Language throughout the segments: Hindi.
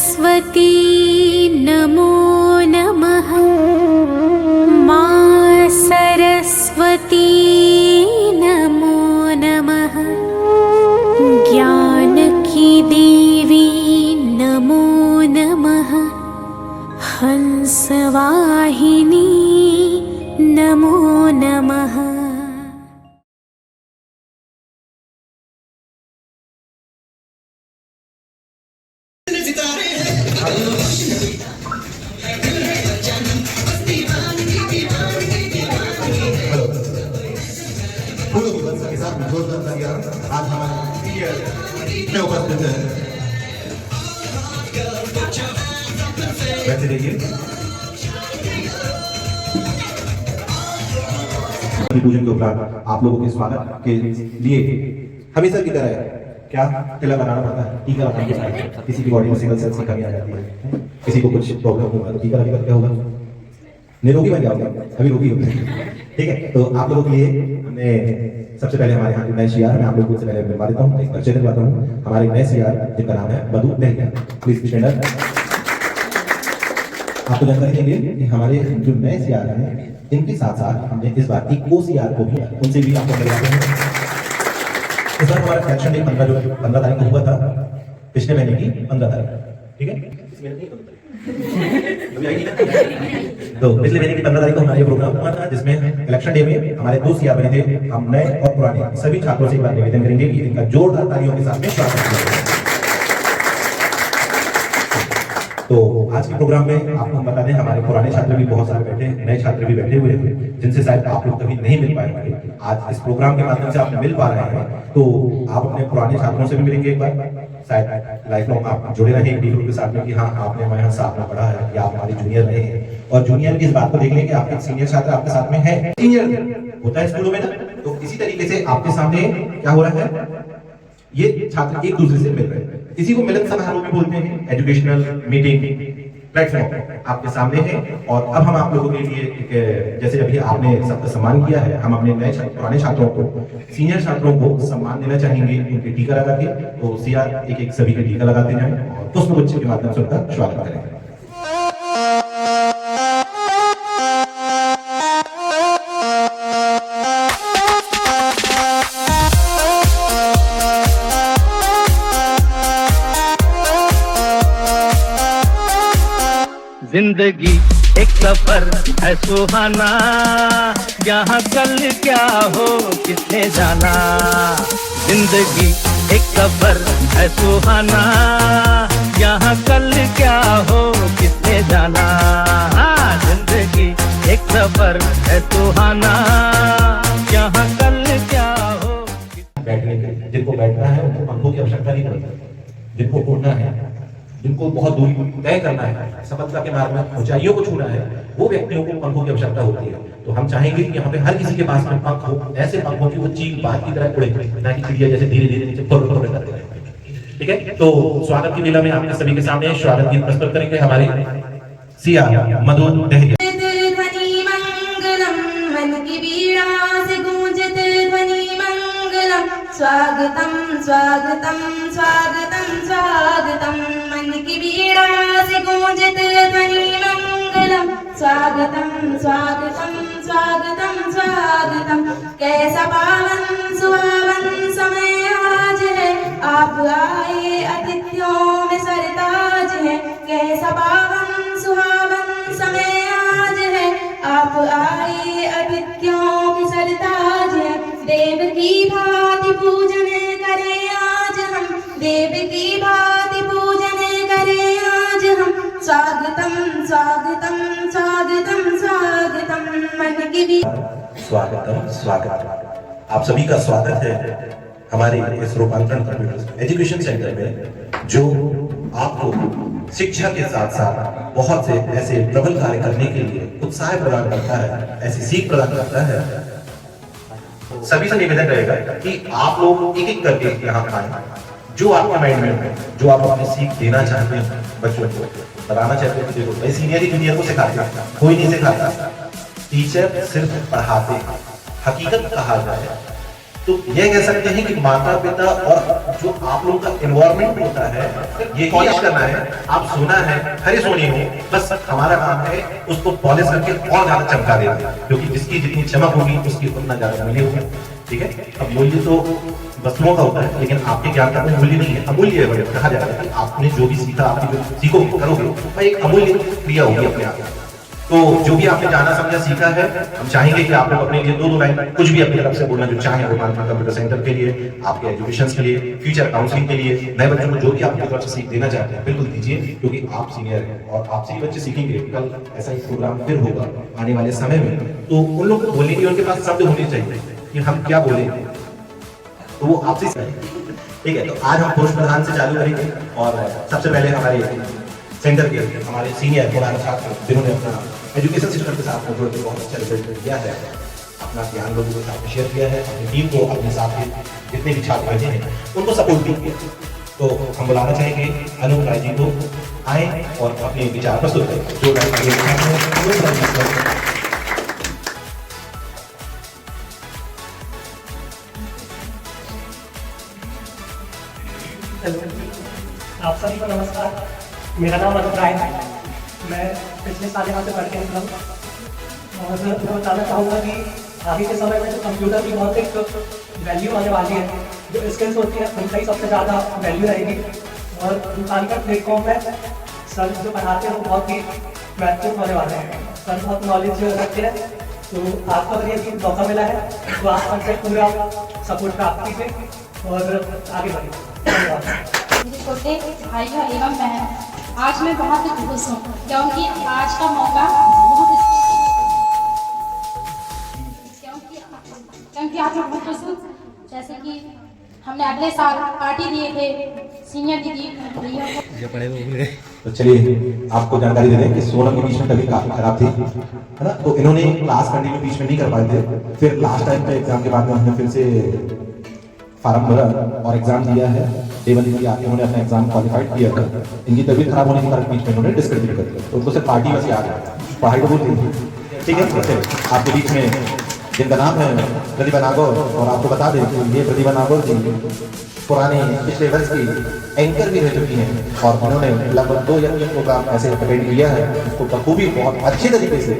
सरस्वती नमो नमः। माँ सरस्वती नमो नमः। ज्ञान की देवी नमो नमः। हंसवाहिनी नमो नमः। आज हमारे में उपस्थित है। बैठे रहिए। पूजन के उपरांत आप लोगों के स्वागत के लिए हमेशा की तरह क्या तिलक लगाना पड़ता है। टीका लगाने के साथ किसी की बॉडी में सिंगल सेल्स की कमी आ जाती है, किसी को कुछ प्रॉब्लम होगा तो टीका लगाकर क्या होगा, निरोगी बन जाओगे, अभी रोगी होगा। ठीक है, तो आप लोगों के लिए हमने सबसे पहले हमारे यहाँ नए सीआर, मैं आप लोगों को पहले मिलवा देता हूँ, एक परिचय दिलवाता हूँ। हमारे नए सीआर जिनका नाम है मधु दहिया, प्लीज स्टैंड अप। आपको जानकारी देंगे कि हमारे जो नए सीआर हैं इनके साथ साथ हमने इस बार एक को सीआर को भी उनसे भी आपको मिलवाते हैं। इस बार हमारा इलेक्शन डे 15 तारीख को हुआ था, पिछले महीने की 15 तारीख, ठीक है, इस महीने की 15 तारीख तो पिछले महीने की 15 तारीख को हमारा ये प्रोग्राम हुआ था, जिसमें इलेक्शन डे में हमारे 2 सीआर बने थे। हम नए और पुराने सभी छात्रों से एक बार निवेदन करेंगे कि इनका जोरदार तालियों के साथ में स्वागत करें। तो आज के प्रोग्राम में आपको हम बता दें, हमारे पुराने छात्र भी बहुत सारे बैठे, नए छात्र भी बैठे हुए हैं, जिनसे शायद आप लोग कभी नहीं मिल पाएंगे। आज इस प्रोग्राम के माध्यम से आप मिल पा रहे हैं, तो आप अपने पुराने छात्रों से भी मिलेंगे एक बार, शायद लाइफ लॉन्ग आप जुड़े रहे एक ग्रुप के साथ में कि हाँ आपने हमारे यहाँ साथ में पढ़ा है या आप हमारे जूनियर रहे हैं। और जूनियर की इस बात को देख लें कि आपके सीनियर छात्र आपके साथ में है, सीनियर होता है स्कूलों में ना, तो इसी तरीके से आपके सामने क्या हो रहा है, ये छात्र एक दूसरे से मिल रहे हैं। इसी को मिलन समारोह में बोलते हैं, एजुकेशनल मीटिंग प्लेटफॉर्म आपके सामने है। और अब हम आप लोगों के लिए एक, जैसे अभी आपने सबका सम्मान किया है, हम अपने नए पुराने छात्रों को, सीनियर छात्रों को सम्मान देना चाहेंगे उनके टीका लगा के। तो सीआर एक एक सभी के टीका लगाते जाएं और पुष्पगुच्छ के माध्यम से उनका स्वागत करें। जिंदगी एक सफर है सुहाना, यहाँ कल क्या हो किसने जाना। जिंदगी एक सफर है सुहाना, यहाँ कल क्या हो किसने जाना। हाँ, जिंदगी एक सफर है सुहाना, यहाँ कल क्या हो। बैठने के, जिनको बैठना है उनको पंखों की आवश्यकता नहीं पड़ती, जिनको उड़ना है, जिनको बहुत दूरी तय करना है, सफलता के मार्ग में ऊंचाइयों को छूना है, वो व्यक्तियों को पंखों की आवश्यकता होती है। तो हम चाहेंगे कि यहाँ पे हर किसी के पास में पंख हो, ऐसे पंखों की वो चील बात की तरह उड़े, ना कि चिड़िया जैसे धीरे धीरे नीचे फुर फुर करते हैं। ठीक है, तो स्वागत की लीला में आपके सभी के सामने स्वागत गीत प्रस्तुत करेंगे हमारे सीआर मधु दहिया। स्वागतम स्वागतम स्वागतम स्वागतम, मन की बीड़ा से गूंजत ध्वनि मंगलम। स्वागतम स्वागतम स्वागतम स्वागतम, कैसा पावन सुहावन समय आज है, आप आए अतिथियों में सरताज है। कैसा पावन सुहावन समय आज है, आप आए अतिथियों की सरताज है। देव की भांति पूजन करें आज हम, देव की भांति पूजन करें आज हम। स्वागतम स्वागतम स्वागतम स्वागतम, मन की भी स्वागतम स्वागत। आप सभी का स्वागत है हमारे इस रूपांतरण कंप्यूटर एजुकेशन सेंटर में, जो आपको शिक्षा के साथ साथ बहुत से ऐसे प्रबल कार्य करने के लिए उत्साह प्रदान करता है, ऐसी सीख प्रदान करता है। सभी से निवेदन रहेगा कि आप लोग एक एक करके यहाँ आए, जो आपके माइंड में है, जो आप अपनी सीख देना चाहते हैं, बच्चों को बताना चाहते हैं। मैं सीनियर ही जूनियर को सिखाते, कोई नहीं सिखाता। टीचर सिर्फ पढ़ाते, हकीकत कहा जाए तो ये कह सकते हैं कि माता पिता और जो आप लोगों का एनवायरमेंट होता है, ये पॉलिश करना है। आप सोना है, खरी सोनी हो, बस हमारा काम है उसको पॉलिश करके और ज्यादा चमका देना, क्योंकि जिसकी जितनी चमक होगी उसकी उतना ज्यादा मूल्य होगा। ठीक है, अब मूल्य तो वस्तुओं का होता है, लेकिन आपके ज्ञान का कोई मूल्य नहीं है, अमूल्य है। कहा जाता है कि आपने जो भी सीखा, आपकी जो सीखोगे करोगे, वह एक अमूल्य क्रिया होगी अपने आप। तो जो भी आपने जाना समझा सीखा है, हम चाहेंगे कि आप लोग अपने लिए दो लाइन कुछ भी अपनी तरफ से बोलना जो चाहें, रोमांचन कंप्यूटर सेंटर के लिए, आपके एजुकेशन के लिए, फ्यूचर काउंसलिंग के लिए, नए बच्चों को जो भी आप अपनी तरफ से सीख देना चाहते हैं बिल्कुल दीजिए, क्योंकि आप सीनियर हैं और आपसे ही बच्चे सीखेंगे। कल ऐसा ही प्रोग्राम फिर होगा आने वाले समय में, तो उन लोग को बोलने के लिए उनके पास शब्द होने चाहिए कि हम क्या बोले, तो वो आपसे ठीक है। तो आज हम पुरुष प्रधान से चालू करेंगे और सबसे पहले हमारे सेंटर के हमारे सीनियर पुराने छात्र जिन्होंने अपना एजुकेशन सिस्टम के साथ जुड़ के बहुत अच्छा रिजल्ट किया है, अपना ज्ञान लोगों के साथ शेयर किया है, अपनी टीम को, अपने साथ के जितने भी छात्र बैठे हैं उनको सपोर्ट भी किया। तो हम बुलाना चाहेंगे अनूप राय जी को, आए और अपने विचार प्रस्तुत करें। जो आप सभी को नमस्कार। मेरा नाम अनूप राय है। मैं पिछले साल यहाँ से पढ़ के निकला हूँ और मैं बताना चाहूँगा कि आगे के समय में जो कंप्यूटर की बहुत एक वैल्यू आने वाली है, जो स्किल्स होती है उनका ही सबसे ज़्यादा वैल्यू रहेगी। और दुकान का प्लेटफॉर्म में सर जो पढ़ाते हैं वो बहुत ही महत्वपूर्ण होने वाले हैं। सर बहुत नॉलेज रखते हैं, तो आपको अगर ये मौका मिला है तो आप हमसे पूरा सपोर्ट प्राप्त कीजिए और आगे बढ़िए। धन्यवाद। मेरे छोटे भाइयों एवं बहन, आज मैं बहुत खुश हूँ क्योंकि आज का मौका बहुत क्योंकि आज मैं बहुत खुश हूँ। जैसे कि हमने अगले साल पार्टी दिए थे सीनियर दीदी भैया को। तो चलिए आपको जानकारी दे दें कि सोनम के बीच में तबीयत काफी खराब थी, है ना, तो इन्होंने क्लास कंटिन्यू बीच में नहीं कर पाए थे। फिर लास्ट टाइम पे एग्जाम के बाद में हमने फिर से फार्म भरा और एग्जाम दिया है। टेबल दिया, उन्होंने अपना एग्जाम क्वालिफाइड किया था। इनकी तबीयत खराब होने के कारण बीच में उन्होंने डिस्कंटिन्यू कर दिया, तो उनको सिर्फ पार्टी बस याद है, पढ़ाई तो बोलती थी। ठीक है, आपके बीच में जिनका नाम है प्रतिभा नागौर, और आपको बता दें कि ये प्रतिभा नागौर जी पुराने पिछले वर्ष की एंकर भी रह चुकी हैं और उन्होंने लगभग 2 या 3 प्रोग्राम ऐसे अटेंड किया है, उसको बखूबी बहुत अच्छे तरीके से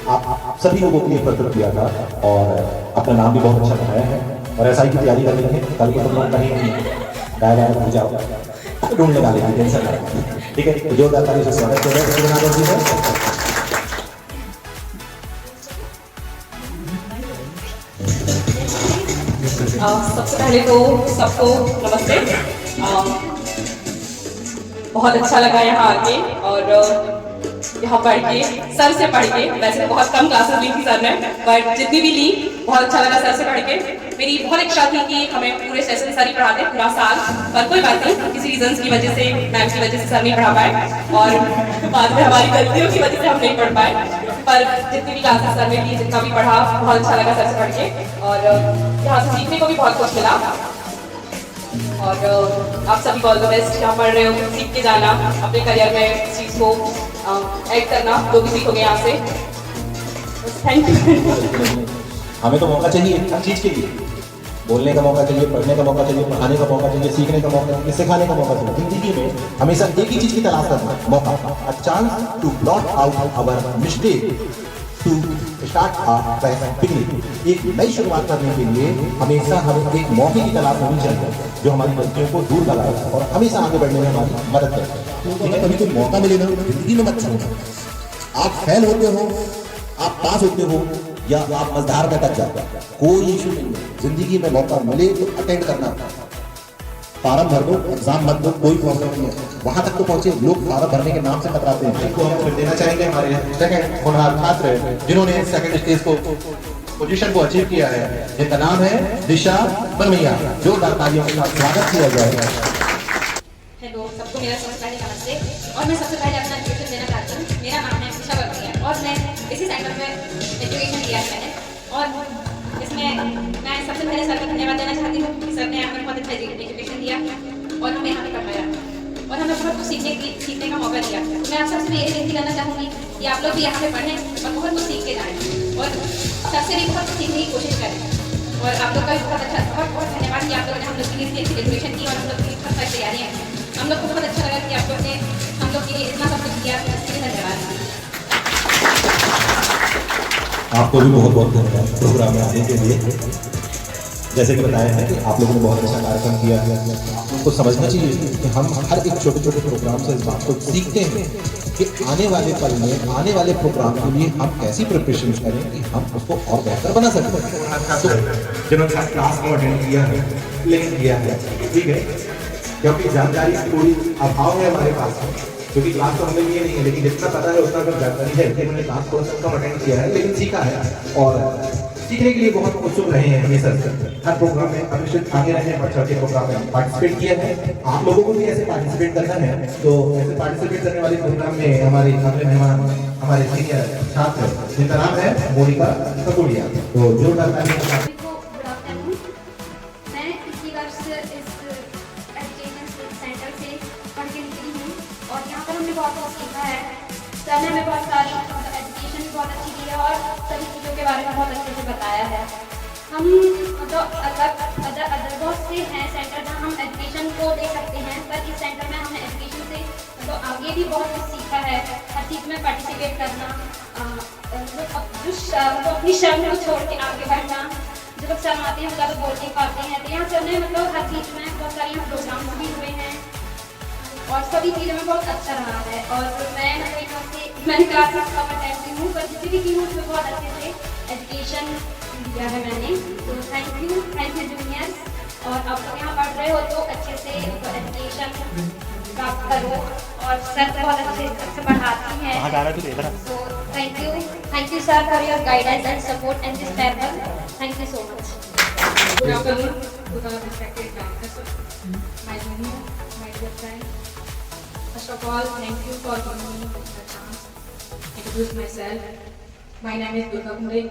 आप सभी लोगों के लिए प्रस्तुत किया था और अपना नाम भी बहुत अच्छा बनाया है। और एसआई की तैयारी कर रही है, कल को तुम लोग कहीं डायरेक्ट हो जाओ ढूंढ लगा लेंगे, टेंशन लगा। ठीक है, तो जोरदार ताली से स्वागत करें प्रतिभा नागौर जी का। सबसे पहले तो सबको नमस्ते। बहुत अच्छा लगा यहाँ आके और यहाँ पढ़ के, सर से पढ़ के। वैसे तो बहुत कम क्लासेस ली थी सर ने, बट जितनी भी ली बहुत अच्छा लगा सर से पढ़ के। मेरी बहुत इच्छा थी कि हमें पूरे सेशन सर ही पढ़ाते पूरा साल, पर कोई बात नहीं, किसी रीजंस की वजह से, मैम की वजह से सर नहीं पढ़ा पाए और बाद में हमारी गलतियों की वजह से हम नहीं पढ़ पाए। पर जितनी भी क्लासेस सर ने ली, जितना भी पढ़ा, बहुत अच्छा लगा सर से पढ़ के और यहाँ से सीखने को भी बहुत कुछ मिला। और आप सभी को ऑल द बेस्ट। यहाँ पढ़ रहे हो, सीख के जाना, अपने करियर में इस चीज़ को ऐड करना, जो भी सीखोगे यहाँ से। Thank you. हमें तो मौका चाहिए हर चीज़ के लिए, बोलने का मौका चाहिए, पढ़ने का मौका चाहिए, पढ़ाने का मौका चाहिए, सीखने का मौका चाहिए, सिखाने का मौका चाहिए। जिंदगी में हमेशा एक ही चीज़ की तलाश करना, मौका, a chance to blot out our mistake, to start a fresh beginning. एक नई शुरुआत करने के लिए हमेशा हमें एक मौके की तलाश होनी चाहिए जो हमारी गलतियों को दूर कराए और हमेशा आगे बढ़ने में हमारी मदद करे। तो कभी कोई मौका मिले ना, जिंदगी में मत छोड़ो। आप फेल होते हो, आप पास होते हो या आप मजदार में अटक जाते हो, कोई इशू नहीं है। जिंदगी में मौका मिले तो अटेंड करना, फार्म भर दो, एग्जाम मत दो, कोई प्रॉब्लम नहीं है। वहां तक तो पहुंचे, लोग फार्म भरने के नाम से कतराते हैं। इनको हम फिर देना चाहेंगे हमारे सेकंड होनहार छात्र जिन्होंने सेकंड स्टेज को पोजीशन को अचीव किया है, जिनका नाम है दिशा परमैया। जोरदार तालियों के साथ स्वागत किया जाए। हेलो सबको, मेरा सबसे पहले नमस्ते। और मैं सबसे पहले अपना इंट्रोडक्शन देना चाहती हूँ। मेरा नाम है दिशा परमैया और मैं इसी सेंटर में एजुकेशन लिया है मैंने। और इसमें मैं सबसे पहले सर को धन्यवाद देना चाहती हूँ कि सर ने हमें बहुत अच्छा एजुकेशन दिया और हमें यहाँ पे पढ़ाया और हमें बहुत कुछ सीखने का मौका दिया। मैं आप सबसे यही विनती करना चाहूँगी कि आप लोग भी यहाँ पे पढ़ें और बहुत कुछ सीख के जाएँ और सबसे भी बहुत कुछ सीखने की कोशिश करें। और आप लोग का भी बहुत कि आप लोगों ने हम लोग के लिए इतनी अच्छी डेकोरेशन की और हम लोग की बहुत सारी तैयारियाँ हैं। हम लोग को बहुत अच्छा लगा कि आप लोग ने हम लोग के लिए इतना सब कुछ किया, इसके लिए धन्यवाद। आपको भी बहुत बहुत धन्यवाद प्रोग्राम में आने के लिए। जैसे कि बताया है कि आप लोगों ने बहुत अच्छा कार्यक्रम किया है। आप लोगों को समझना चाहिए कि हम हर एक छोटे छोटे प्रोग्राम से इस बात को सीखते हैं कि आने वाले पल में आने वाले प्रोग्राम के लिए हम कैसी प्रिपरेशन करें कि हम उसको और बेहतर बना सकें। तो जिन्होंने क्लास को अटेंड किया है लेकिन किया है, ठीक है, क्योंकि जानकारी थोड़ी अभाव है हमारे पास, क्योंकि क्लास तो हमें लिए नहीं है, लेकिन जितना पता है उतना अगर जानकारी है कि उन्होंने क्लास को कम अटेंड किया है लेकिन सीखा है और सीखने के लिए बहुत उत्सुक रहे हैं हमेशा हर प्रोग्राम में अवश्य आगे रहे हैं, बढ़ चढ़ के प्रोग्राम में पार्टिसिपेट किया है। आप लोगों को भी ऐसे पार्टिसिपेट करना है, तो ऐसे पार्टिसिपेट करने वाले प्रोग्राम में हमारे अगले मेहमान हमारे सीनियर छात्र जिनका नाम है मोनिका कपूरिया, तो जोरदार तालियां। Good afternoon. मैं पिछली वर्ष इस एजुकेशन सेंटर से पढ़ के निकली हूँ और यहाँ पर हमने बहुत कुछ सीखा है। सर ने हमें बहुत सारी एजुकेशन भी बहुत अच्छी दी है और सभी चीज़ों के बारे में बहुत अच्छे से बताया है। हम मतलब अदर बहुत से हैं सेंटर जहाँ हम एजुकेशन को ले सकते हैं, पर इस सेंटर में हमने एजुकेशन से तो आगे भी बहुत कुछ सीखा है। हर चीज़ में पार्टिसिपेट करना, मतलब अपनी शर्म को छोड़ के आगे बढ़ना। जब लोग शर्म आते हैं हम ज़्यादा बोल नहीं पाते हैं, तो यहाँ सर ने मतलब हर चीज़ में बहुत सारे यहाँ प्रोग्राम्स भी हुए हैं और सभी चीज़ों में बहुत अच्छा रहा है। और मैंने क्लासेस कम अटेंड की हूँ, पर जितनी भी की हूँ उसमें बहुत अच्छे से एजुकेशन दिया है मैंने। तो थैंक यू जूनियर्स। और आप लोग यहाँ पढ़ रहे हो तो अच्छे से एजुकेशन प्राप्त करो और सर बहुत अच्छे से पढ़ाती हैं। तो thank you sir for your guidance and support and this farewell. Thank you so much. Good afternoon to the respected directors, my junior, my dear friend. First of all, thank you for giving me the chance to introduce myself. My name is Durga Kumre.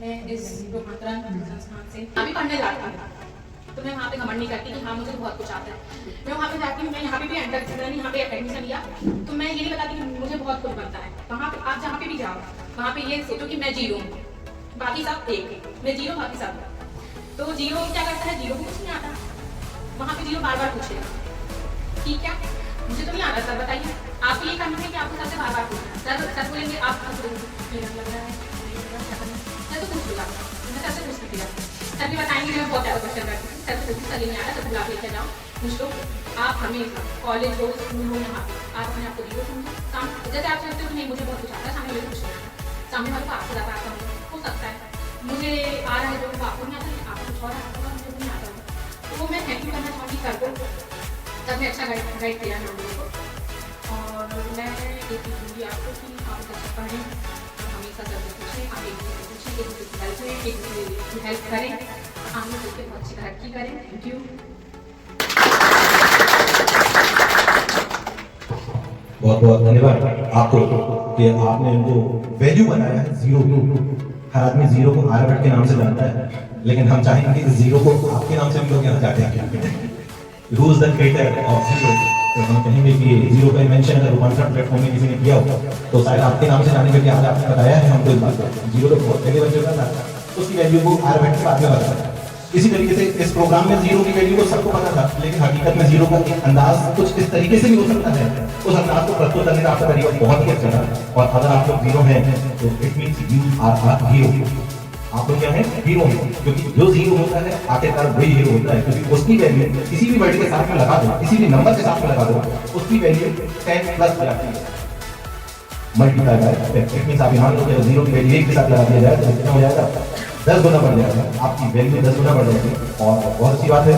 मैं इस रूपांतरण संस्थान से अभी पढ़ने जाती हूँ, तो मैं वहाँ पे घमंड नहीं करती कि हाँ मुझे बहुत कुछ आता है। मैं वहाँ पे जाती हूँ, मैं यहाँ पे भी एंटर मैंने यहाँ पे एडमिशन लिया, तो मैं ये नहीं बताती कि मुझे बहुत कुछ बनता है। वहाँ पे आप जहाँ पे भी जाओ वहाँ पे ये सोचो कि मैं जीरो हूँ, बाकी सब एक, मैं जीरो बाकी सब। तो जीरो क्या करता है, जीरो को कुछ नहीं आता, वहाँ पे जीरो बार बार पूछेगा कि क्या मुझे तो नहीं आता सर बताइए। आपको ये करना है कि आपको सर से बार बार पूछना। सर बोलेंगे आप लग रहा है मैं तो पूछ लूँगा, मैं सर से पूछ लीजिएगा। सर भी बताएंगे मैं बहुत ज़्यादा क्वेश्चन करती हूँ, सर से पूछ सर नहीं आ रहा तो बुला लेकर जाओ मुझको। आप हमेशा कॉलेज हो स्कूल हो यहाँ पे आप अपने आपको जीरो समझो। जैसे आप सोचते हो नहीं मुझे बहुत कुछ आता है, सामने वाले कुछ नहीं आता, सामने वाले को आपसे ज़्यादा आता हो सकता है। मुझे आ रहा है जो आपको नहीं आता, आपको कुछ और आता होगा मुझे नहीं आता होगा। तो वो मैं थैंक यू करना चाहूँगी सर को, सर ने अच्छा गाइड किया हम लोगों को। और मैं एक चीज़ दूँगी आपको कि आप अच्छा पढ़ें, हमेशा सर से पूछें, आप एक दूसरे से पूछें, एक दूसरे की हेल्प लें, एक दूसरे की हेल्प करें, आगे चल के बहुत अच्छी तरक्की करें। Thank you. बहुत बहुत धन्यवाद आपको कि आपने इनको वैल्यू बनाया है जीरो को। हर आदमी जीरो को आर्यभट्ट के नाम से जानता है, लेकिन हम चाहेंगे कि जीरो को आपके नाम से हम लोग यहाँ जाते हैं। Who is the creator of zero? तो हम कहेंगे कि जीरो का इन्वेंशन अगर रूपांतरण प्लेटफॉर्म में किसी ने किया हो तो शायद आपके नाम से जाने के आज आपने बताया है हमको इस बात को। जीरो तो बहुत पहले बन चुका था, उसकी वैल्यू को आर्यभट्ट के बाद में बताया। इसी तरीके से इस प्रोग्राम में जीरो की वैल्यू को सबको पता था, लेकिन हकीकत में जीरो का एक अंदाज कुछ इस तरीके से भी हो सकता है। उस अंदाज को प्रस्तुत करने का आपका तरीका बहुत ही अच्छा था। और अगर आप लोग जीरो हैं तो it means you are hero. आप लोग क्या है, हीरो हैं, क्योंकि जो जीरो होता है आखिरकार वही हीरो होता है, क्योंकि उसकी वैल्यू किसी भी वर्ड के साथ में लगा दो, किसी भी नंबर के साथ में लगा दो, उसकी वैल्यू 10 प्लस हो जाती है, मल्टीप्लाई बाय 10। इट मीन्स आप मान लो कि जीरो की वैल्यू 1 के साथ लगा दिया जाए तो कितना हो जाएगा, 10 गुना बढ़ जाएगा, आपकी वैल्यू 10 गुना बढ़ जाएगी। और बहुत अच्छी बात है,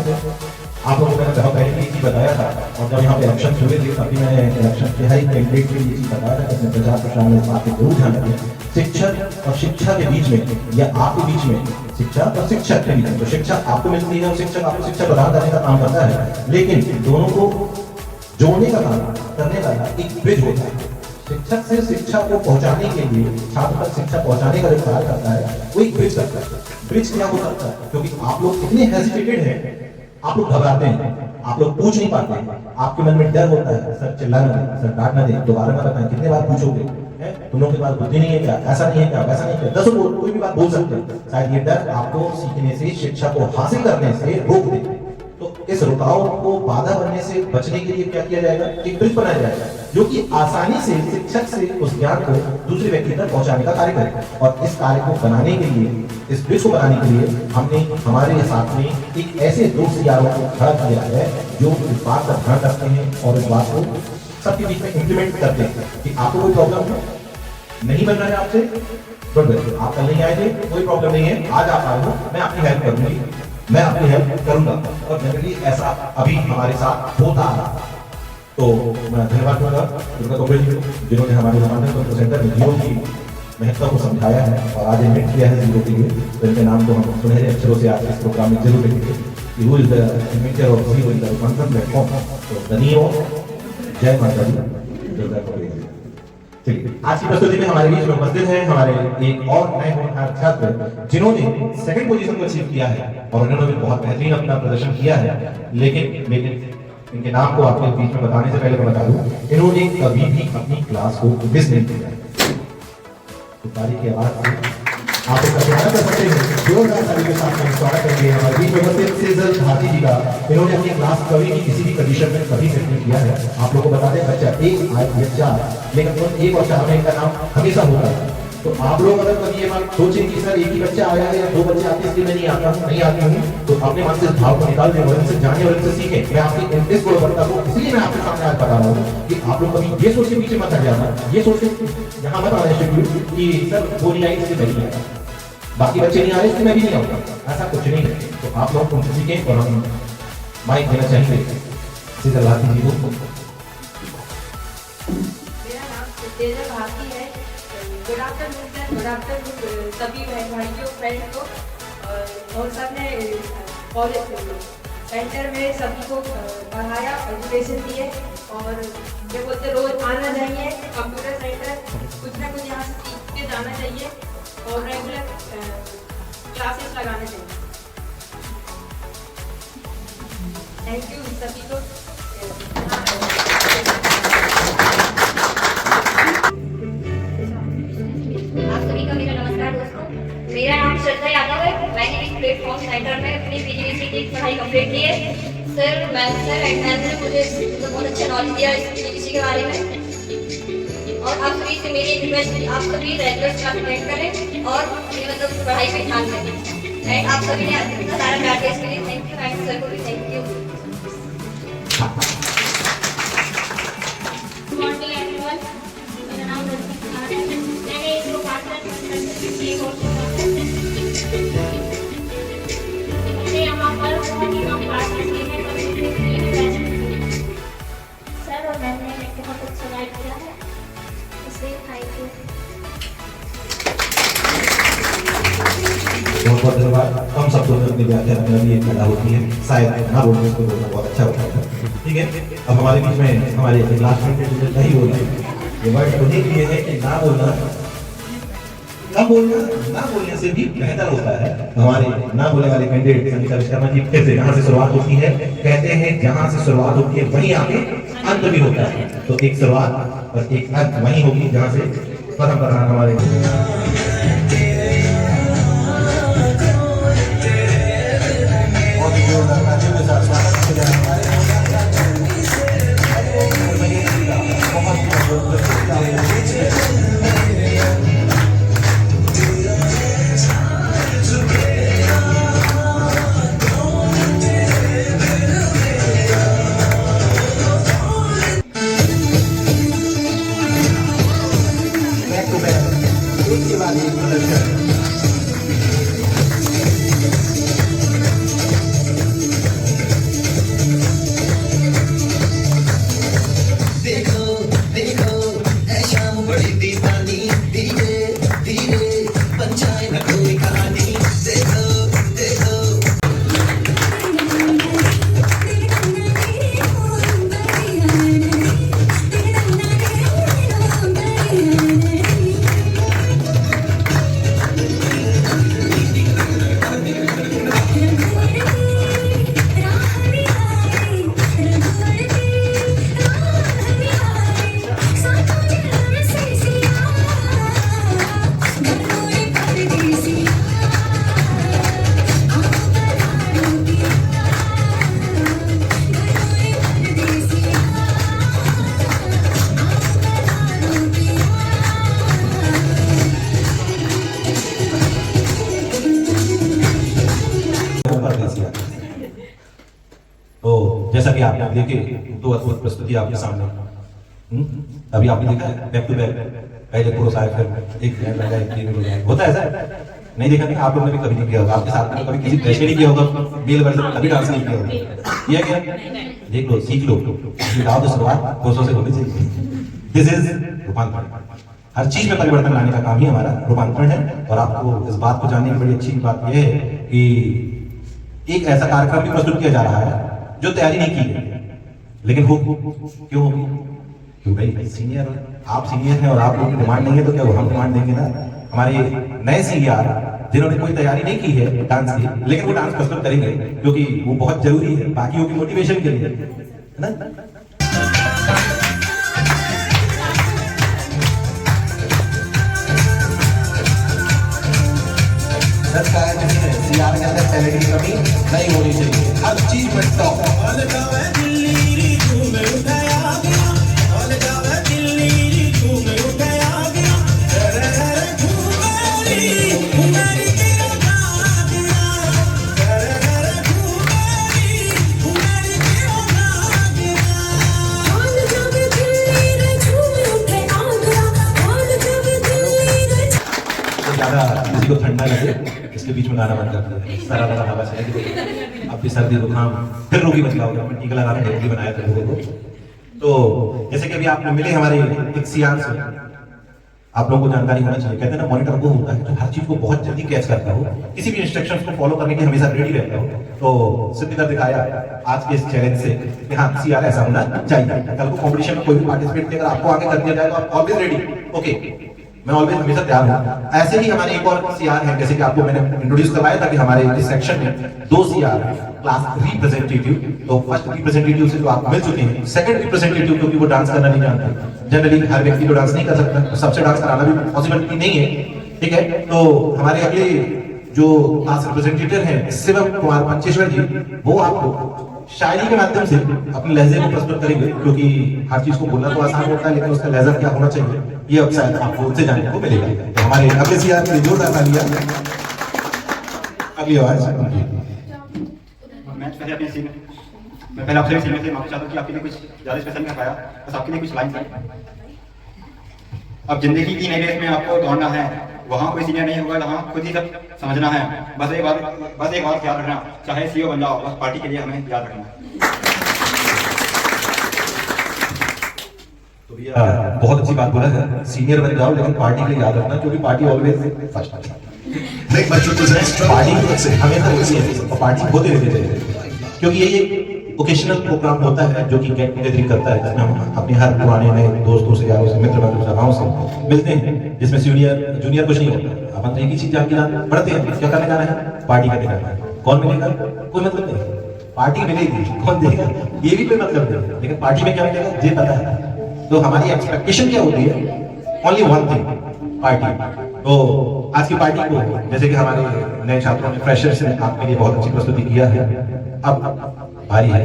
आप लोगों को मैंने बहुत पहले ये चीज़ बताया था, और जब यहाँ पे इलेक्शन हुए थे तभी मैंने इलेक्शन के हर कैंडिडेट के लिए ये चीज़ बताया था कि अपने प्रचार प्रसार में इस बात को जरूर ध्यान रखें। शिक्षक और शिक्षा के बीच में या आपके बीच में शिक्षा और शिक्षक के बीच में, तो शिक्षा आपको मिलती है और शिक्षक आपको शिक्षा प्रदान करने का काम करता है, लेकिन दोनों को जोड़ने का काम करने वाला एक ब्रिज होता है। शिक्षक से शिक्षा को पहुंचाने के लिए छात्र तक शिक्षा पहुंचाने का जो कार्य करता है वो एक ब्रिज करता है। ब्रिज क्या हो सकता है, क्योंकि आप लोग इतने हेजिटेटेड हैं, आप लोग घबराते हैं, आप लोग पूछ नहीं पाते हैं, आपके मन में डर होता है सर चिल्ला ना दे, सर डांट ना दे, दोबारा ना बताएं, कितने बार पूछोगे, है तुम लोगों के पास बुद्धि नहीं है क्या, ऐसा नहीं है क्या, वैसा नहीं है क्या, 10 कोई भी बात बोल सकते हैं। शायद ये डर आपको सीखने से, शिक्षा को हासिल करने से रोक दे। तो इस रुकावट को बाधा बनने से बचने के लिए क्या किया जाएगा, एक ब्रिज बनाया जाएगा जो कि आसानी से शिक्षक से उस ज्ञान को दूसरे व्यक्ति तक पहुंचाने का कार्य करेगा। और इस कार्य को बनाने के लिए, इस ब्रिज को बनाने के लिए हमने हमारे साथ में एक ऐसे दोस्त यारों को खड़ा किया है जो इस बात का ध्यान रखते हैं और इस बात को सबके बीच में इम्प्लीमेंट करते हैं कि आपको कोई प्रॉब्लम है, नहीं बन रहा है आपसे, आप कल नहीं आए थे, कोई प्रॉब्लम नहीं है, आज आप आए हो, मैं आपकी हेल्प करूंगी, मैं आपकी हेल्प करूंगा। और जनरली ऐसा अभी हमारे साथ होता है। तो मैं धन्यवाद दूंगा दुर्गा कपिल जी को, जिन्होंने हमारे हमारे कंट्रोल सेंटर में जीरो की महत्ता को समझाया है और आज इन्वेंट किया है जीरो के लिए। तो इनके नाम को हम सुनहरे अक्षरों से आज इस प्रोग्राम में जरूर लिखेंगे कि who is the inventor of zero in the conference platform. तो धन्यो जय माता दी, दुर्गा कपिल। चलिए, आज की प्रस्तुति में हमारे बीच में उपस्थित हैं हमारे एक और नए होनहार छात्र जिन्होंने सेकंड पोजीशन को अचीव किया है और उन्होंने भी बहुत बेहतरीन अपना प्रदर्शन किया है। लेकिन इनके नाम को आपके बीच में बताने से पहले मैं बता दूं, इन्होंने कभी भी अपनी क्लास को मिस नहीं किया। तो ताली की आवाज से आप इसका स्वागत कर सकते हैं, जोरदार ताली के साथ में स्वागत करेंगे हमारे बीच में उपस्थित सेजल भारती जी का। इन्होंने अपनी क्लास कभी भी किसी भी कंडीशन में कभी मिस नहीं किया है। आप लोगों को बता दें, बच्चा 1 आया 4, लेकिन 1 और 4 में इनका नाम हमेशा होता है। तो आप लोग अगर कभी ये बात सोचें कि सर एक ही बच्चा आया है या 2 बच्चे आते हैं इसलिए मैं नहीं आता हूँ, नहीं आती हूँ, तो अपने मन से इस भाव को निकाल दें और इनसे जाने और इनसे सीखें। मैं आपकी इस गुणवत्ता को इसलिए मैं आपके सामने आज बता रहा हूँ कि आप लोग कभी ये सोच के पीछे मत हट जाना, ये सोच के यहाँ मत आना शेड्यूल कि सर वो नहीं आई इसलिए मैं नहीं आया, बाकी बच्चे नहीं आ रहे इसलिए मैं भी नहीं आऊंगा, ऐसा कुछ नहीं है। तो आप लोग उनसे सीखें और हम माइक देना चाहेंगे सीधे भारती जी को। मेरा नाम तेजल भारती है। गुड आफ्टरनून सभी भाइयों फ्रेंड को और सबने कॉलेज सेंटर में सभी को पढ़ाया, एजुकेशन दिए और ये बोलते रोज आना चाहिए कंप्यूटर सेंटर, कुछ ना कुछ यहाँ से सीख के जाना चाहिए और रेगुलर क्लासेस लगाने चाहिए। थैंक यू सभी को। आप सभी को मेरा नमस्कार दोस्तों, मेरा नाम श्रद्धा यादव है। मैंने इस प्लेटफॉर्म सेंटर में अपनी पीजीडीसी की पढ़ाई कंप्लीट की है। सर मैम ने मुझे बहुत अच्छा नॉलेज दिया इस पीजीडीसी के बारे में। और आप सभी से मेरी रिक्वेस्ट है, आप सभी रेगुलर क्लास अटेंड करें और मतलब पढ़ाई पे ध्यान दें। एंड आप सभी ने इतना सारा प्यार दिया इसके लिए थैंक यू। एंड सर को भी thank you. Good morning everyone, मेरा नाम रजनी कुमार है। मैंने एक मैंने यहाँ पर बहुत ही कम क्लासेस ली हैं सर और मैम ने बहुत अच्छा गाइड किया है, इसलिए थैंक यू। बहुत बहुत धन्यवाद। हम सबको अपने व्याख्यान में भी एक कला होती है, शायद ना बोलने को बोलना बहुत अच्छा होता है। ठीक है, अब हमारे बीच में हमारे क्लासमेट नहीं बोल रहे, ये वर्ड उन्हीं के लिए है कि ना बोलना, कम बोलना, ना बोलने से भी बेहतर होता है। हमारे ना बोलने वाले कैंडिडेट संगीता शर्मा जी कैसे यहाँ से शुरुआत होती है, कहते हैं जहाँ से शुरुआत होती है वहीं आके अंत भी होता है। तो एक शुरुआत और एक अंत वहीं होगी जहाँ से प्रथम प्रधान हमारे एक के बाद एक परदेसिया। तो जैसा कि आपने देखे 2 अद्भुत प्रस्तुति आपके सामने, अभी आपने देखा है बैक टू बैक, पहले पुरुष आए फिर एक मिनट लगा, एक मिनट लगा, होता है ऐसा? नहीं देखा नहीं, आप लोगों ने भी कभी नहीं किया होगा, आपके साथ में कभी किसी प्रेशर नहीं किया होगा, मेल वर्जन में कभी डांस नहीं किया होगा, किया क्या? देख लो, सीख लो, तो शुरुआत 200 से होनी चाहिए। दिस इज रूपांतरण। हर चीज में परिवर्तन लाने का काम ही हमारा रूपांतरण है। और आपको इस बात को जानने की बड़ी अच्छी बात यह है कि एक ऐसा कार्यक्रम भी प्रस्तुत किया जा रहा है जो तैयारी नहीं की गई, लेकिन हो क्यों होगी? क्यों भाई सीनियर, आप सीनियर हैं और आप लोगों की डिमांड नहीं है तो क्या वो हम डिमांड देंगे ना? हमारे नए सीनियर जिन्होंने कोई तैयारी नहीं की है डांस की, लेकिन वो डांस प्रस्तुत करेंगे क्योंकि वो बहुत जरूरी है बाकियों की मोटिवेशन के लिए, है ना? सच कहा है सीआर के अंदर टैलेंट की कमी नहीं होनी चाहिए, हर चीज में टॉप। किसी को ठंडा लगे इसके बीच में गाना बंद कर दिया, सारा बड़ा हवा चलेगी, अब भी सर्दी जुकाम फिर रोगी बच जाओगे। मैं टीका लगा रहा बनाया था लोगों को। तो जैसे कि अभी आपने मिले हमारे एक सीआर से, आप लोगों को जानकारी होना चाहिए, कहते हैं ना मॉनिटर वो होता है जो हर चीज को बहुत जल्दी कैच करता हो, किसी भी इंस्ट्रक्शंस को फॉलो करने के हमेशा रेडी रहता हो। तो सिद्धिकर दिखाया आज के इस चैलेंज से कि हाँ सीआर ऐसा होना चाहिए। कल को कॉम्पिटिशन में कोई भी पार्टिसिपेट अगर आपको आगे कर दिया जाए तो आप ऑलवेज रेडी, ओके मैं ऑलवेज हमेशा तैयार हूँ। ऐसे ही हमारे एक और सीआर है, जैसे कि आपको मैंने इंट्रोड्यूस करवाया था कि हमारे इस सेक्शन में 2 सीआर है, क्लास रिप्रेजेंटेटिव। तो फर्स्ट रिप्रेजेंटेटिव से जो आप मिल चुके हैं, सेकंड रिप्रेजेंटेटिव क्योंकि वो डांस करना नहीं जानते, जनरली हर व्यक्ति को डांस नहीं कर सकता, सबसे डांस कराना भी पॉसिबिलिटी नहीं है, ठीक है? तो हमारे अगले जो क्लास रिप्रेजेंटेटिव हैं शिवम कुमार पंचेश्वर जी, वो आपको शायरी के माध्यम से अपने लहजे को प्रस्तुत करेंगे, क्योंकि हर चीज को बोलना तो आसान होता है लेकिन उसका लहजा क्या होना चाहिए ये अब शायद आपको उनसे जानने को मिलेगा। तो हमारे अगले सीआर के लिए जोरदार तालियां। अगली आवाज मैं पहले आपसे सीनियर से माफी चाहता हूं कि आपके लिए कुछ ज्यादा स्पेशल नहीं कर पाया, बस आपके लिए कुछ लाइन है। अब जिंदगी की नई रेस में आपको दौड़ना है, वहाँ कोई सीनियर नहीं होगा, जहाँ खुद ही सब समझना है। बस एक बात याद रखना, चाहे सीईओ बन जाओ, बस पार्टी के लिए हमें याद रखना। तो भैया बहुत अच्छी बात बोला है, सीनियर बन जाओ लेकिन पार्टी के लिए याद रखना, क्योंकि पार्टी ऑलवेज फर्स्ट है। पार्टी हमेशा और पार्टी होते रहते थे, क्योंकि ये ओकेशनल प्रोग्राम होता है जो कि गेट टुगेदरिंग करता है, जिसमें हम अपने हर पुराने नए दोस्तों से, यारों से, मित्र सभाओं से मिलते हैं, जिसमें जूनियर कुछ नहीं होता। अपन तो एक ही चीज पढ़ते हैं, क्या करने जाना है? पार्टी करने जाना है। कौन मिलेगा? कोई मतलब नहीं, पार्टी मिलेगी, कौन देगा ये भी कोई मतलब नहीं, लेकिन पार्टी में क्या मिलेगा ये पता है। तो हमारी एक्सपेक्टेशन क्या होती है? Only one thing, party. तो आज की पार्टी को जैसे कि हमारे नए छात्रों ने, फ्रेशर्स ने आपके लिए बहुत अच्छी प्रस्तुति किया है। अब भारी है,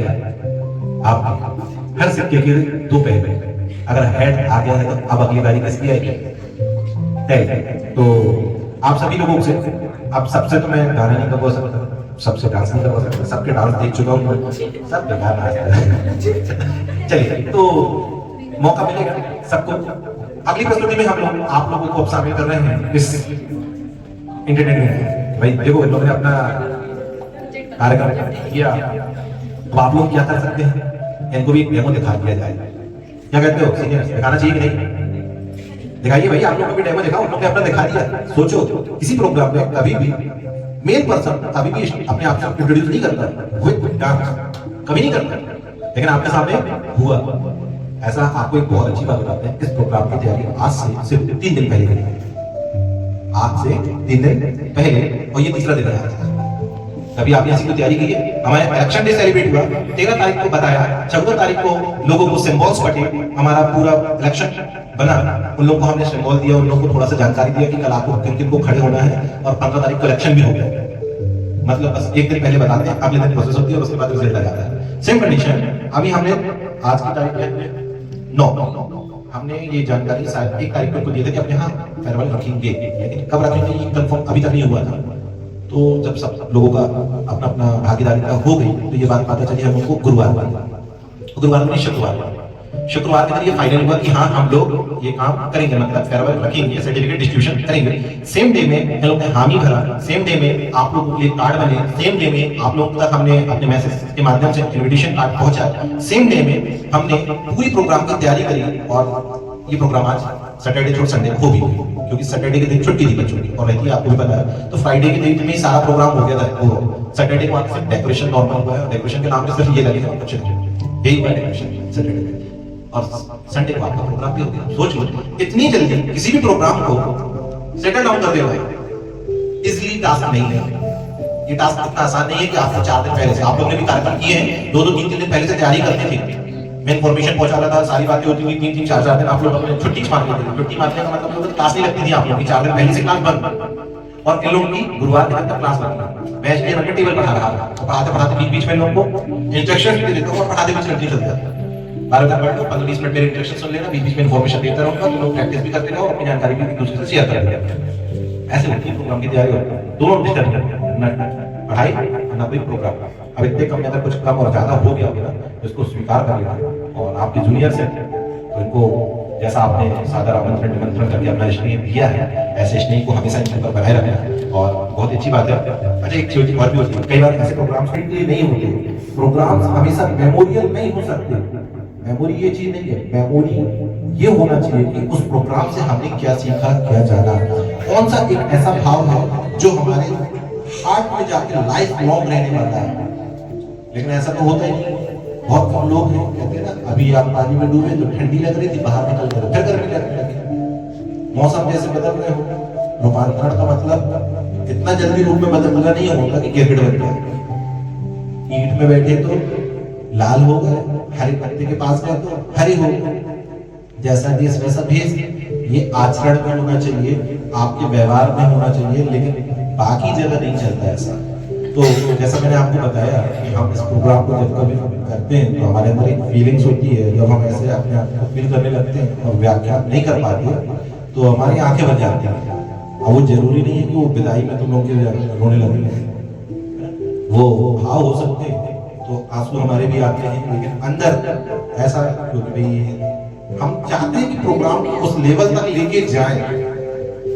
आप हर सिक्के के 2 पहलू, अगर हेड आ गया है तो अब अगली बारी किसकी आएगी? तो आप सभी लोगों से, अब सबसे तो मैं गाना नहीं करवा सकता, सबसे डांस नहीं करवा सकता, सबके डांस देख चुका हूँ, सब बेकार नाचते। चलिए, तो मौका मिलेगा सबको। अगली प्रस्तुति में हम लोग आप लोगों को शामिल कर रहे हैं इस एंटरटेनमेंट। भाई देखो, इन लोगों ने अपना कार्यक्रम किया, तो आप लोग क्या कर सकते हैं? इनको भी डेमो दिखा दिया जाए। क्या कहते हो सीनियर, दिखाना चाहिए कि नहीं? दिखाइए भाई, आप लोगों को भी डेमो दिखाओ। उन लोग ने अपना दिखा दिया। सोचो, किसी प्रोग्राम में कभी भी मेल पर्सन कभी भी अपने आप से इंट्रोड्यूस नहीं करता, विद डांस कभी नहीं करता, लेकिन आपके सामने हुआ। ऐसा आपको एक बहुत अच्छी बात बताते हैं, इस प्रोग्राम की तैयारी आज से सिर्फ 3 दिन पहले करी, आज से 3 दिन पहले, और ये तीसरा दिन है। कभी आपने ऐसी कोई तैयारी की है? हमारे इलेक्शन डे सेलिब्रेट हुआ 13 तारीख को, बताया 14 तारीख को लोगों को सिंबल्स बटे, हमारा पूरा इलेक्शन बना, उन लोगों को हमने सिंबल दिया, उन लोगों को थोड़ा सा जानकारी दिया कि कल आपको किन को खड़े होना है, और 15 तारीख को इलेक्शन भी हो गया। मतलब बस एक दिन पहले बताते हैं, अगले दिन प्रोसेस होती है और उसके बाद रिजल्ट आ जाता है। सेम कंडीशन अभी हमने आज की तारीख में 9 हमने ये जानकारी शायद 1 तारीख को दी थी कि अपने यहाँ फेयरवेल रखेंगे, लेकिन कब रखेंगे ये कंफर्म अभी तक नहीं हुआ था। तो जब सब लोगों का अपना अपना भागीदारिता हो गई तो ये बात पता चली हम लोग को गुरुवार नहीं शुक्रवार के दिन ये फाइनल हुआ कि हाँ हम लोग ये काम करेंगे, मतलब फेयरवेल रखेंगे, सर्टिफिकेट डिस्ट्रीब्यूशन करेंगे। सेम डे में हम लोग ने हामी भरा, सेम डे में आप लोगों के लिए कार्ड बने, सेम डे में आप लोगों तक हमने अपने मैसेज के माध्यम से इनविटेशन कार्ड पहुंचा, सेम डे में हमने पूरी प्रोग्राम की तैयारी करी और ये प्रोग्राम आज सैटरडे छोड़ संडे को भी हुई, क्योंकि सैटरडे के दिन छुट्टी थी बच्चों की और रहती है, आपको भी पता है। तो फ्राइडे के दिन में सारा प्रोग्राम हो गया था, वो सैटरडे को सिर्फ डेकोरेशन नॉर्मल हुआ है, डेकोरेशन के नाम पे सिर्फ ये लगेगा बच्चे, यही हुआ डेकोरेशन सैटरडे में, और संडे को आपका प्रोग्राम भी हो गया। सोच लो इतनी जल्दी किसी भी प्रोग्राम को सेटल डाउन कर देना इजली टास्क नहीं है। ये टास्क इतना आसान नहीं है कि आपको 4 दिन पहले से, आप लोगों ने भी कार्यक्रम किए हैं, 2-3 दिन पहले से तैयारी करते थे, मैं इन्फॉर्मेशन पहुंचा रहा था, सारी बातें होती हुई 3-3, 4-4 दिन आप लोग अपने छुट्टी मार लेते थे। छुट्टी मारने का मतलब क्लास नहीं लगती थी आप लोगों की, 4 दिन पहले से क्लास बंद, और इन लोगों की गुरुवार के तक क्लास लगती। मैं इसलिए रख के टेबल पढ़ा रहा था, पढ़ाते पढ़ाते बीच बीच में लोगों को इंस्ट्रक्शन दे देता हूँ और पढ़ाते बीच घंटे चल जाता है। 12 तक पढ़ लो, 15-20 मिनट मेरे इंस्ट्रक्शन सुन लेना, बीच बीच में इन्फॉर्मेशन देता रहूंगा, तो लोग प्रैक्टिस भी करते रहो और अपनी जानकारी भी एक दूसरे से शेयर करते रहो। ऐसे होती है प्रोग्राम की तैयारी होती है, दोनों डिस्टर्ब पढ़ाई ना कोई प्रोग्राम। अब इतने कम में अगर कुछ कम और ज्यादा हो गया होगा तो इसको स्वीकार कर लेना, और आपके जूनियर से तो इनको जैसा आपने सादर आमंत्रण निमंत्रण करके अपना स्नेह दिया है, ऐसे स्नेह को हमेशा इनके ऊपर बनाए रखना, और बहुत अच्छी बात है। अच्छा एक चीज और भी होती है, कई बार ऐसे प्रोग्राम्स के लिए नहीं होते, प्रोग्राम्स हमेशा मेमोरियल नहीं हो सकते। मेमोरी ये चीज नहीं है, मेमोरी ये होना चाहिए कि उस प्रोग्राम से हमने क्या सीखा, क्या जाना, कौन सा एक ऐसा भाव है जो हमारे हार्ट में जाके लाइफ लॉन्ग रहने वाला है। लेकिन ऐसा तो होता ही नहीं। बहुत कम लोग हैं कहते हैं ना, अभी आप पानी में डूबे तो ठंडी लग रही थी, बाहर निकल गए फिर गर्मी लगने लगी। मौसम जैसे बदल रहे हो, रूपांतरण का मतलब इतना जल्दी रूप में बदलना नहीं होता कि गिरगिट बन गया। ईंट में बैठे तो लाल हो गए, हरे पत्ते के पास गए तो हरे हो गए। जैसा देश वैसा भेष, ये आचरण में होना चाहिए, आपके व्यवहार में होना चाहिए, लेकिन बाकी जगह नहीं चलता ऐसा। तो जैसा मैंने आपको बताया कि हम इस प्रोग्राम को जब कभी करते हैं तो हमारे अंदर एक फीलिंग्स होती है, जब हम ऐसे अपने आप को फील करने लगते हैं और व्याख्या नहीं कर पाते तो हमारी आंखें बन जाती हैं। और वो जरूरी नहीं है कि वो विदाई में तुम लोग रोने लगे, वो भाव हो सकते हैं तो आंसू हमारे भी आते हैं, लेकिन अंदर ऐसा, क्योंकि भाई हम चाहते हैं कि प्रोग्राम को उस लेवल तक लेके जाए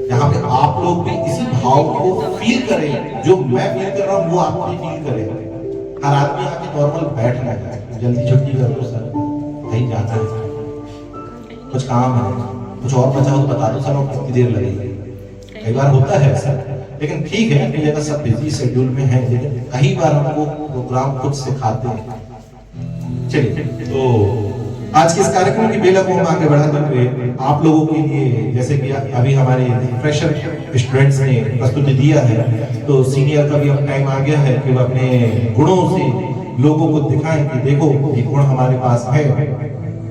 यहाँ पे आप लोग भी इसी भाव को फील करें, जो मैं फील कर रहा हूँ वो आप भी फील करें। हर आदमी आके नॉर्मल बैठ ना जाए, जल्दी छुट्टी कर दो सर, कहीं जाना है, कुछ काम है, कुछ और बचा हो तो बता दो सर, और कितनी देर लगेगी। कई बार होता है ऐसा, लेकिन ठीक है कि अगर सब बिजी शेड्यूल में है, लेकिन कई बार हमको प्रोग्राम खुद सिखाते हैं। चलिए, तो आज के इस कार्यक्रम की बेला को हम आगे बढ़ाते हुए आप लोगों के लिए, जैसे कि अभी हमारे फ्रेशर स्टूडेंट्स ने प्रस्तुति दिया है, तो सीनियर का भी अब टाइम आ गया है कि वो अपने गुणों से लोगों को दिखाएं कि देखो ये गुण हमारे पास है,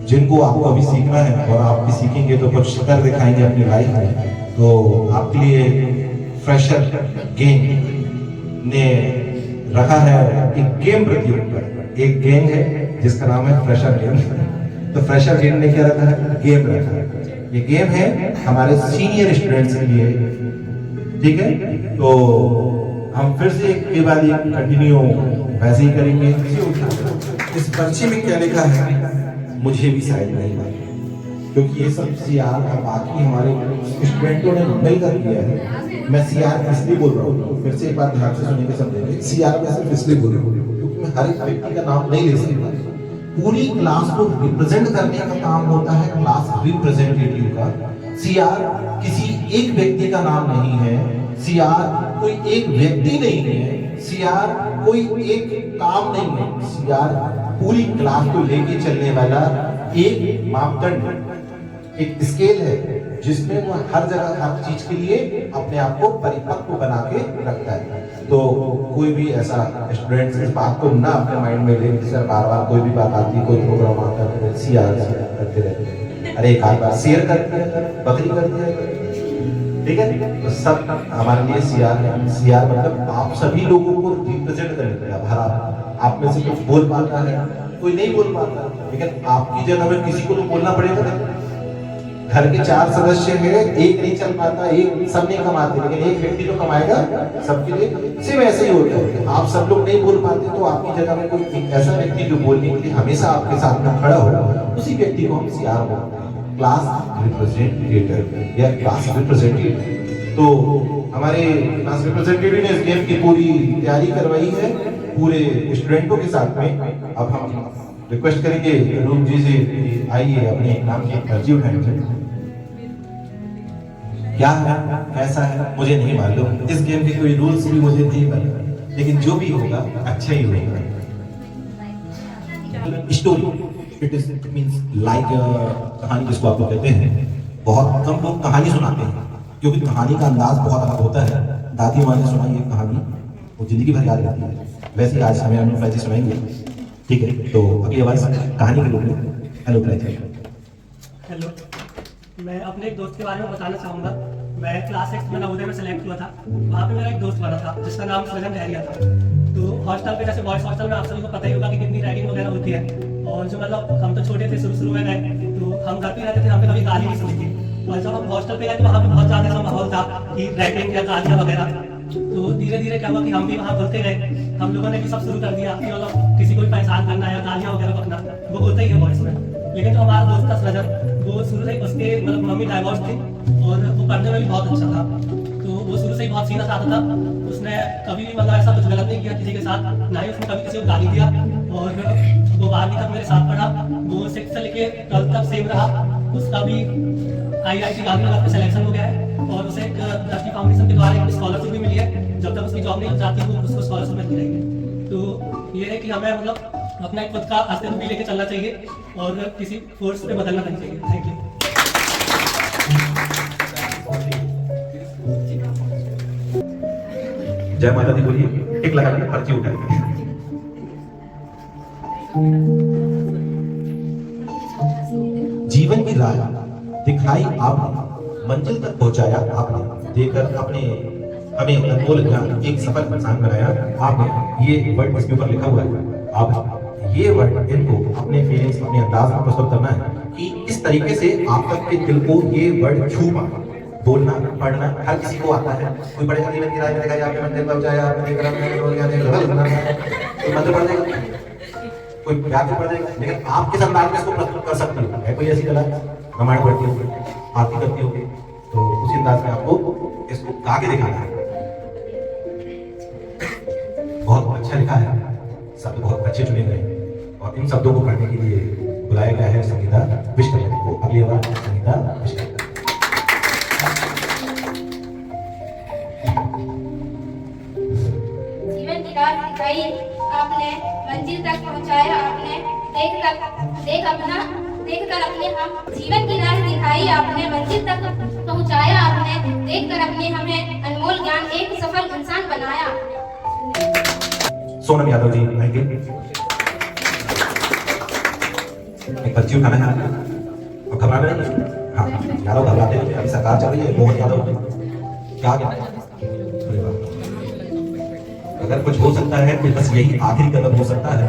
जिनको आपको अभी सीखना है, और आप भी सीखेंगे तो कुछ कर दिखाएंगे अपनी लाइफ में। तो आपके लिए फ्रेशर गेम ने रखा है एक गेम प्रतियोगिता, एक गेम है जिसका नाम है फ्रेशर गेम। तो फ्रेशर गेम ने क्या रखा है, गेम रखा है। ये गेम है हमारे सीनियर स्टूडेंट्स के लिए, ठीक है। तो हम फिर से एक के बाद एक कंटिन्यू वैसे ही करेंगे। इस पर्ची में क्या लिखा है मुझे भी शायद नहीं पता, क्योंकि ये सब सीआर का बाकी हमारे स्टूडेंटों ने मिलकर किया है। मैं सीआर इसलिए बोल रहा हूँ, फिर से एक बार ध्यान से सुनिए समझेंगे। सीआर में सिर्फ इसलिए बोल रहा हूँ क्योंकि मैं हर एक व्यक्ति का नाम नहीं ले सकता। पूरी क्लास को रिप्रेजेंट करने का काम होता है क्लास रिप्रेजेंटेटिव का। सीआर किसी एक व्यक्ति का नाम नहीं है, सीआर कोई एक व्यक्ति नहीं है, सीआर कोई एक काम नहीं है, सीआर पूरी क्लास को लेके चलने वाला एक मापदंड, एक स्केल है जिसमें वो हर जगह हर चीज के लिए अपने आप को परिपक्व बना के रखता है। तो कोई भी ऐसा स्टूडेंट्स इस बात को ना अपने माइंड में ले, सर बार बार कोई भी बात आती है, कोई प्रोग्राम आता है, सीआर करते रहते हैं, अरे एक आध बार शेयर करते हैं, बकरी करते हैं, ठीक है। तो सब हमारे लिए सीआर है। सीआर मतलब आप सभी लोगों को रिप्रेजेंट करने का भरा। आप में से कुछ बोल पाता है, कोई नहीं बोल पाता, लेकिन आपकी जगह में किसी को तो बोलना पड़ेगा ना। घर के 4 सदस्य हैं, एक नहीं चल पाता, एक सब नहीं कमाते, लेकिन एक व्यक्ति तो कमाएगा सबके लिए। सिर्फ ऐसे ही होता है, आप सब लोग नहीं बोल पाते तो आपकी जगह में कोई एक ऐसा व्यक्ति जो बोलने के लिए हमेशा आपके साथ में खड़ा हो, उसी व्यक्ति को हम CR बोलते हैं, क्लास रिप्रेजेंटेटिव या क्लास रिप्रेजेंटेटिव। तो हमारे क्लास रिप्रेजेंटेटिव ने इस गेम की पूरी तैयारी करवाई है पूरे स्टूडेंटों के साथ में। अब हम रिक्वेस्ट करेंगे रूप जी से, आइए अपने नाम की अर्जी उठाएंगे। क्या है कैसा है मुझे नहीं मालूम, इस गेम के कोई रूल्स भी मुझे नहीं मालूम, लेकिन जो भी होगा अच्छा ही होगा। स्टोरी इट मींस लाइक कहानी जिसको आप लोग कहते हैं। बहुत कम लोग कहानी सुनाते हैं क्योंकि कहानी का अंदाज बहुत अलग होता है। दादी माँ ने सुनाई एक कहानी, वो जिंदगी भर याद रहती है। वैसे आज हमें अनुप्राय जी सुनाएंगे, ठीक है? तो अगली आवाज कहानी के रूप में हेलो प्राय जी। हेलो, मैं अपने एक दोस्त के बारे में बताना चाहूँगा। मैं क्लास 6 में नवोदय में सेलेक्ट हुआ था। वहाँ पे मेरा एक दोस्त बना था जिसका नाम सृजन डहरिया था। तो हॉस्टल पे, जैसे बॉयज हॉस्टल में आप सभी को पता ही होगा कि कितनी रैगिंग वगैरह होती है। और जो मतलब हम तो छोटे थे, शुरू में गए तो हम घर पे रहते थे, हमें कभी गाली नहीं सुनी थी। और जब हम हॉस्टल पे गए तो वहाँ पे बहुत ज़्यादा ऐसा माहौल था कि रैगिंग या गालियाँ वगैरह। तो धीरे धीरे क्या हुआ कि हम भी वहाँ बोलते गए, हम लोगों ने भी सब शुरू कर दिया कि मतलब किसी को भी परेशान करना या गालियाँ वगैरह बकना, वो होता ही है बॉयज में। लेकिन जो हमारा दोस्त था सृजन, वो शुरू से उसके मतलब मम्मी डाइवोर्स थी और वो पढ़ने में भी बहुत अच्छा था। तो वो शुरू से ही बहुत सीरियस आता था। उसने कभी भी मतलब ऐसा कुछ गलत नहीं किया किसी के साथ, ना ही उसने कभी किसी को गाली दिया। और वो 12वीं तक मेरे साथ पढ़ा। वो 6 से लेके 12th तक सेम रहा। उसका भी IIT गांधीनगर में सिलेक्शन हो गया है और उसे एक दृष्टि फाउंडेशन के द्वारा एक स्कॉलरशिप भी मिली है। जब तक उसकी जॉब नहीं हो जाती वो उसको स्कॉलरशिप मिलती रहेगी। तो ये है कि हमें मतलब अपना एक खुद का अस्तित्व भी लेके चलना चाहिए और किसी फोर्स पे बदलना नहीं चाहिए। Thank you. जय माता दी बोलिए, एक लगा के पर्ची उठाइए। जीवन की राह दिखाई आपने, मंजिल तक पहुंचाया आपने, देकर अपने हमें अनमोल ज्ञान, एक सफल इंसान बनाया आपने। ये वर्ड इसके ऊपर लिखा हुआ है। आप ये वर्ड इनको अपने फीलिंग्स, अपने अंदाज में प्रस्तुत करना है कि इस तरीके से आप तक के दिल को ये वर्ड छू पाए। बोलना पढ़ना हर किसी को आता है। कोई बड़े जीवन की राह में दिखाई आपने, मंदिर पहुंचाया आपने, मंदिर पढ़ देगा, कोई व्याकरण पढ़ देगा, लेकिन आप किस अंदाज में इसको प्रस्तुत कर सकते हो? है कोई ऐसी कला? रामायण पढ़ती होगी, आरती करती होगी, तो उसी अंदाज में आपको इसको गा के दिखाना है। बहुत अच्छा लिखा है, शब्द बहुत अच्छे चुने गए और इन शब्दों को पढ़ने के लिए बुलाया गया है संगीता विश्वकर्मा को। अगली बार संगीता विश्वकर्मा। जीवन की राह दिखाई आपने, मंजिल तक पहुंचाया आपने, देखकर अपने हम जीवन की राह दिखाई आपने, मंजिल तक पहुंचाया आपने, देखकर अपने हमें अनमोल ज्ञान, एक सफल इंसान बनाया। सोनम यादव जी आएंगे। एक पर्ची उठाना है और घबराना नहीं। हाँ, यादव घबराते हैं, अभी सरकार चल रही है। मोहन यादव क्या अगर कुछ हो सकता है तो बस यही आखिरी कदम हो सकता है,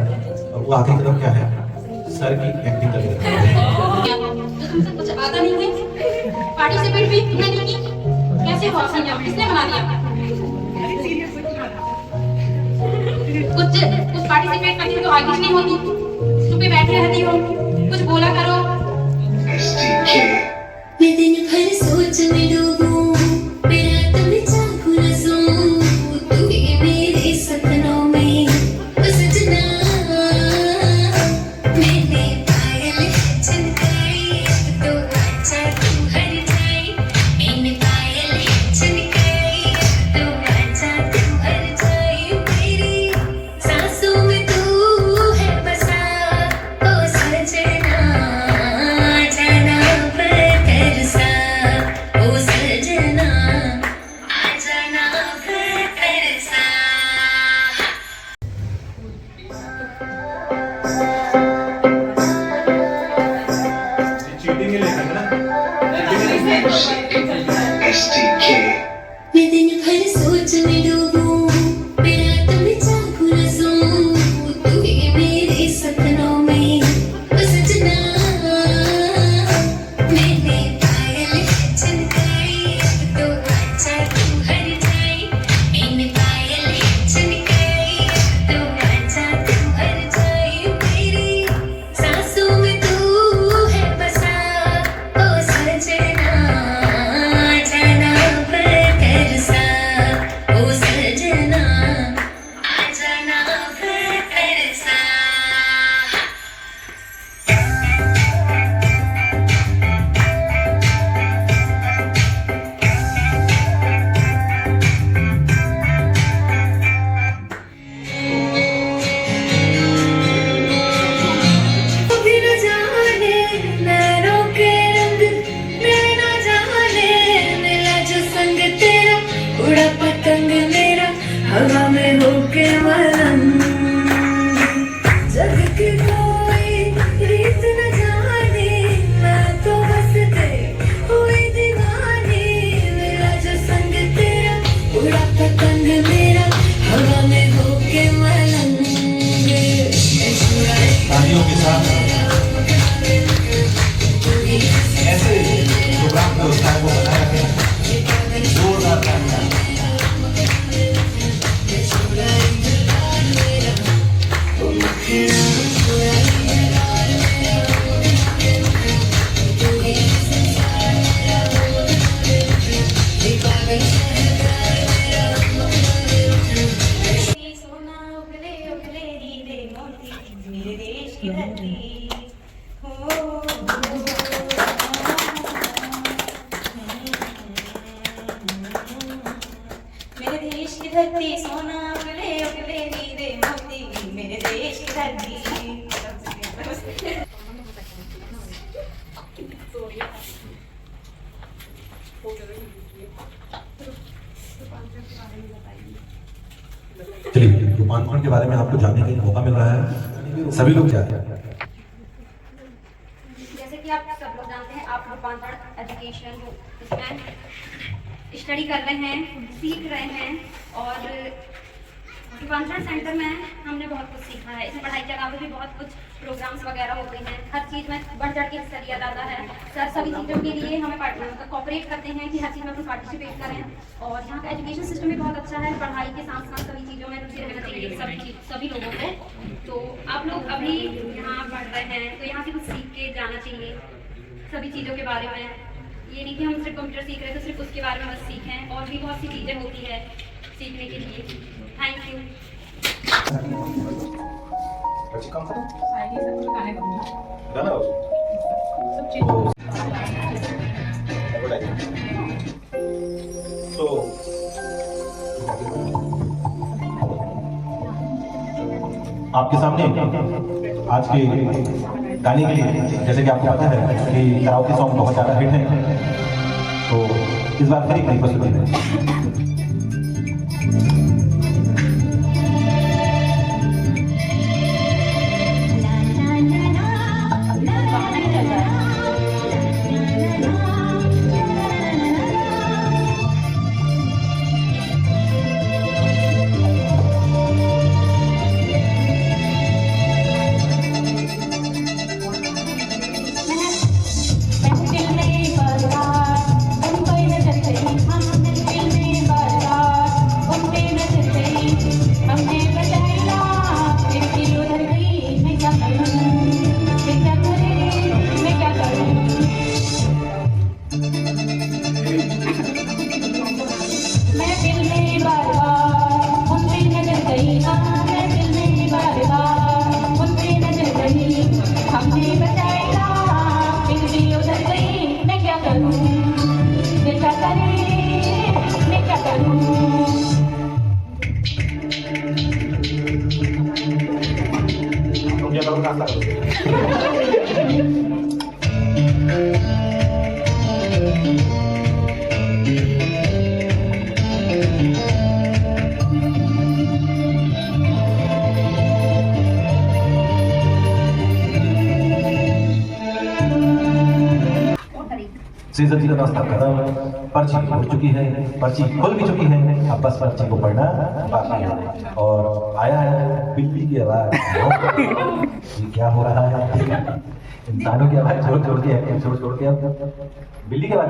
और वो आखिरी कदम क्या है? सर की एक्टिंग करके। तुमसे कुछ आता नहीं है, पार्टिसिपेट भी तुमने नहीं की, कैसे हुआ? किसने बना दिया? कुछ पार्टिसिपेट करती हो तो आगे नहीं होती, चुप पे बैठे रहती हो, कुछ बोला करो। मैं दिन भर सोच में डूबूं, मैं रात में जागूं न सोऊं, तू ही मेरे सपनों में ओ सजना। मैंने पायल चमकाई, तो आजा तू हर जाए। मैंने पायल चमकाई, तो आजा तू हर जाए। मेरी सांसों में तू है बसा, ओ सजना। जाना बरसा, ओ सजना, आ जाना बरसा। चीटिंग है ना? मैं दिन भर सोच में डूबूं, मैं रात में जागूं न सोऊं, तू ही मेरे सपनों में ओ सजना। मैंने सोना उगले उगले नीले मोती मेरे देश की धरती मेरे देश की धरती सोना उगले उगले नीले मोती मेरे देश की धरती। चलिए, रूपांतरण के बारे में आपको जानने का एक मौका मिल रहा है। सभी लोग क्या है? जैसे कि आप सब लोग जानते हैं, आप रूपांतरण एजुकेशन इसमें स्टडी कर रहे हैं, सीख रहे हैं। और रूपांतरण सेंटर में हमने बहुत कुछ सीखा है। इसमें पढ़ाई के अलावा भी बहुत कुछ प्रोग्राम्स वगैरह होते हैं। हर चीज़ में बढ़ चढ़ के हिस्सा लिया जाता है। सर सभी चीज़ों के लिए हमें कोऑपरेट करते हैं कि हर चीज़ में अपनी पार्टिसिपेट करें। और यहाँ का एजुकेशन सिस्टम भी बहुत अच्छा है। पढ़ाई के साथ साथ सभी चीज़ों में रुचि रहना चाहिए सभी लोगों को। तो आप लोग अभी यहाँ पढ़ रहे हैं तो यहाँ से कुछ सीख के जाना चाहिए सभी चीज़ों के बारे में। ये नहीं कि हम सिर्फ कंप्यूटर सीख रहे हैं तो सिर्फ उसके बारे में बस सीखें, और भी बहुत सी चीज़ें होती है सीखने के लिए। Thank you. आपके सामने आज के गाने के लिए, जैसे कि आपको पता है कि कराओके सॉन्ग बहुत ज़्यादा हिट है, तो इस बार फिर एक नई प्रस्तुति है। सीजन जी का नाश्ता खत्म, पर्ची हो चुकी है, पर्ची खुल भी चुकी है, अब बस पर्ची को पढ़ना बाकी है। और आया है बिल्ली की आवाज। ये क्या हो रहा है? इंसानों की आवाज छोड़ छोड़ के अब बिल्ली की आवाज,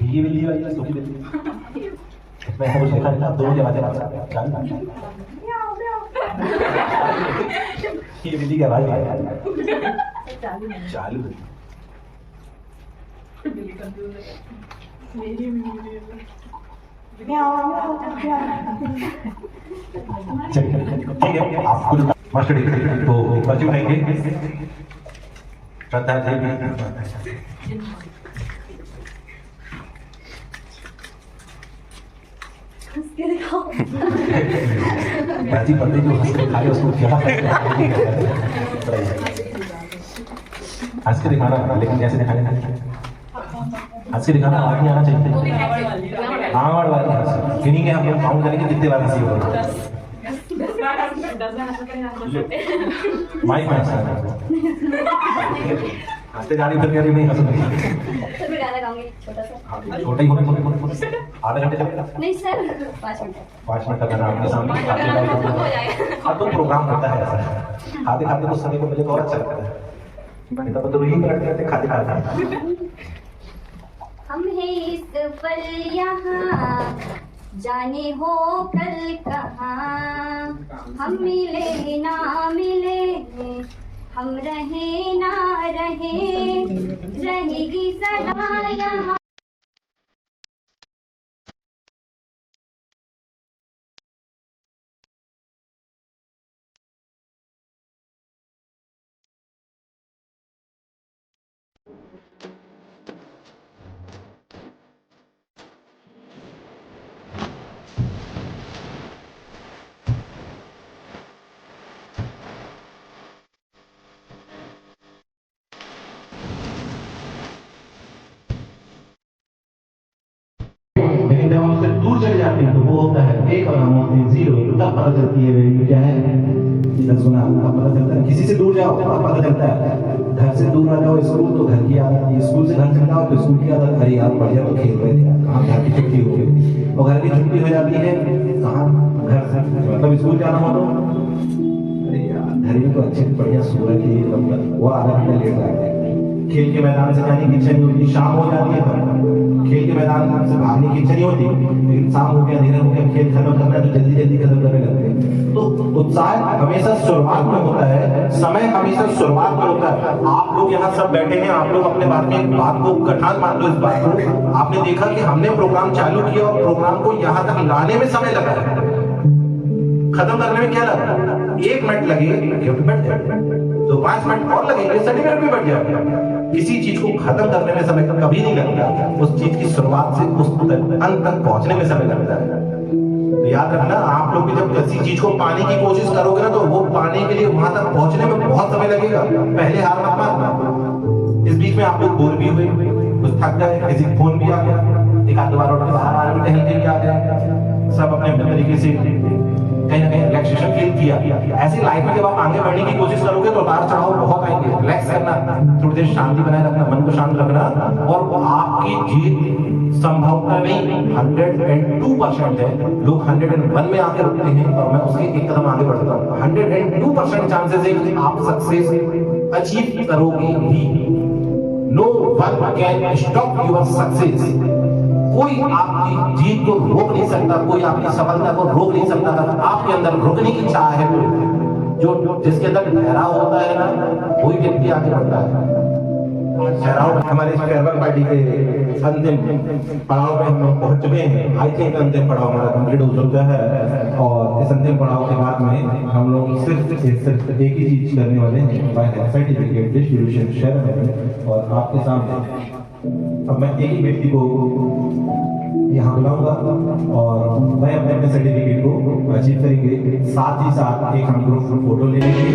बिल्ली वाली सूखी बिल्ली। इसमें ऐसा कुछ लिखा है ना, दोनों की आवाजें ये बिल्ली की आवाज है चालू। ठीक है, आपको जो मास्टर डिग्री तो पर्ची उठाएंगे। श्रद्धा देवी पर्ची पढ़ते जो हंस के खाए उसको क्या हंस के दिखाना, लेकिन कैसे दिखाने? हंस के दिखाना आगे आना चाहिए। आवाज वाली हंसी गिनेंगे हम लोग, काउंट करेंगे कितने बार हंसी होगा। माइक में हंसते जाने फिर कह रही नहीं हंस सर मैं गाना गाऊंगी छोटा सा। छोटा ही होने आधा घंटे चलेगा? नहीं सर 5 मिनट। 5 मिनट का गाना आपके सामने। अब तो प्रोग्राम होता है ऐसा, खाते खाते कुछ समय को मुझे तो और अच्छा लगता है। तो यही करते खाते खाते हम हैं इस पल यहाँ, जाने हो कल कहाँ। हम मिले ना मिले हम रहे ना रहे रहेगी सदा यहाँ। लेकिन जब हम उससे दूर चले जाते हैं तो वो होता है 1 और हम होते हैं 0, तो तब पता चलती है वैल्यू क्या है 10 गुना। तब पता चलता है किसी से दूर जाओ तब पता चलता है। घर से दूर आ जाओ स्कूल तो घर की आदत, स्कूल से घर चले जाओ तो स्कूल की आदत, अरे यार बढ़िया तो खेल रहे थे, कहाँ घर की छुट्टी हो गई। और घर की छुट्टी हो जाती है कहाँ, घर से मतलब स्कूल जाना हो तो अरे यार घर में तो अच्छे बढ़िया सो रहे थे, मतलब वो आधा घंटा लेट जाते हैं। खेल के मैदान से जाने की इच्छा नहीं होती, शाम हो जाती है खेल के मैदान से भागने की इच्छा नहीं होती, लेकिन शाम हो गया अंधेरा हो गया खेल खत्म करना है तो जल्दी जल्दी खत्म करने लगते हैं। तो उत्साह हमेशा शुरुआत में होता है, समय हमेशा शुरुआत में होता है। आप लोग यहाँ सब बैठे हैं, आप लोग अपने बात को गठान मान लो। इस बात को आपने देखा कि हमने प्रोग्राम चालू किया और प्रोग्राम को यहाँ तक लाने में समय लगा है, खत्म करने में क्या लगा 1 मिनट लगे गिफ्ट बैठ जाए, तो 5 मिनट और लगेंगे सर्टिफिकेट भी बढ़ जाएगा। किसी चीज को खत्म करने में समय कभी नहीं लगता, उस चीज की शुरुआत से उस अंत तक पहुंचने में समय लगता है। तो याद रखना, आप लोग भी जब किसी चीज को पाने की कोशिश करोगे ना तो वो पाने के लिए वहां तक पहुंचने में बहुत समय लगेगा। पहले हार मत मानना। इस बीच में आप लोग बोर भी हुए, कुछ थक गए, किसी का फोन भी आ गया, एक आध बार उठ के बाहर आने में टहल के भी आ गया, सब अपने अपने तरीके से कहीं ना कहीं रिलैक्सेशन फील किया। ऐसे लाइफ में जब आप आगे बढ़ने की कोशिश करोगे तो उतार चढ़ाव बहुत आएंगे। रिलैक्स करना, थोड़ी देर शांति बनाए रखना, मन को शांत रखना, और आपकी जीत संभवतः नहीं 102% है। लोग 101 में आके रुकते हैं और मैं उसके एक कदम आगे बढ़ता हूँ। 102% चांसेस है कि आप सक्सेस अचीव करोगे ही। No one can stop your success. कोई आपकी जीत को रोक नहीं सकता, कोई आपकी सफलता को रोक नहीं सकता। आपके अंदर रुकने की चाह है, जो जिसके अंदर ठहराव होता है ना, वही व्यक्ति आगे बढ़ता है। ठहराव हमारे फेयरवेल पार्टी के अंतिम पड़ाव पे हम लोग पहुंच चुके हैं। आई थिंक अंतिम पड़ाव हमारा कंप्लीट हो चुका है और इस अंतिम पड़ाव के बाद में हम लोग सिर्फ एक ही चीज करने वाले हैं, सर्टिफिकेट डिस्ट्रीब्यूशन शेयर। और आपके सामने अब मैं एक ही व्यक्ति को यहाँ बुलाऊंगा और मैं अपने सर्टिफिकेट को अचीव करेंगे। साथ ही साथ एक हम ग्रुप फोटो ले लेंगे।